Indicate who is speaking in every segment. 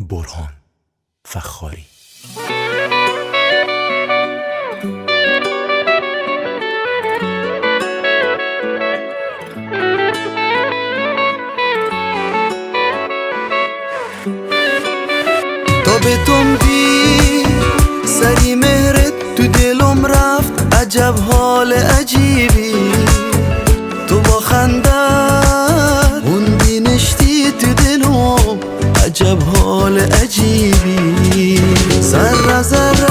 Speaker 1: برهان فخاری.
Speaker 2: تا به تم دی سری مهرت تو دلم رفت، عجب حال عجیبی. تو با خندت موندی نشتی تو دلم، عجب حال عجیبی. ذره ذره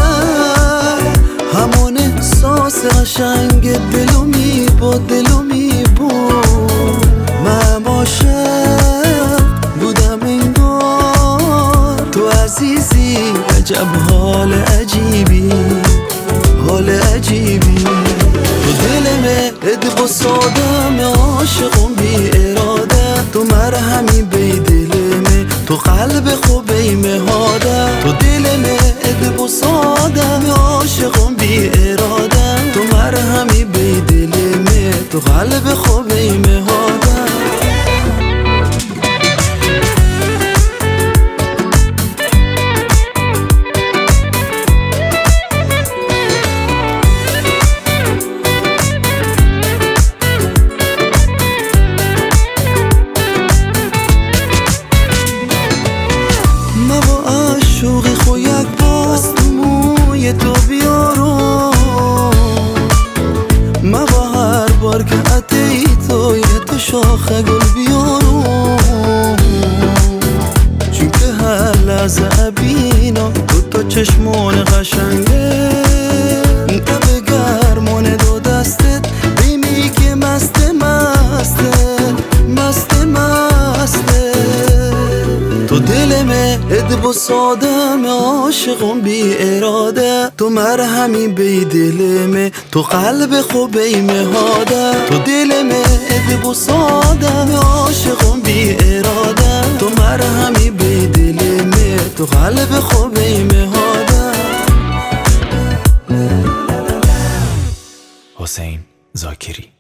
Speaker 2: همون احساس قشنگ دلمی با دلمی بود. من عاشق بودم انگار تو عزیزی، عجب حال عجیبی، حال عجیبی. تو دلمه ادب و سادم، عاشقم بی اراده. تو مرهمی بی دلمه، تو قلب خوبی مهاده. تو دلمه ادب و سادم، عاشقم بی اراده. تو مرهمی بی دلمه، تو قلب خوبی مهاده. شوقی خو یک باز تو موی تو بیارم، ما با هر بار که عطی توی تو شاخه گل بیارم. چون که هر لحظه بینم تو چشمان قشنگه، لب گرمانه دو دستت بیمی که مسته مسته مسته مسته. تو دلمه ادب و سادم، عاشقم بی اراده. تو مرهمی بی دلمه، تو قلب خوبی مهاده. تو دلمه ادب و سادم، عاشقم بی اراده. تو مرهمی بی دلمه، تو قلب خوبی مهاده.
Speaker 1: حسین زاکری.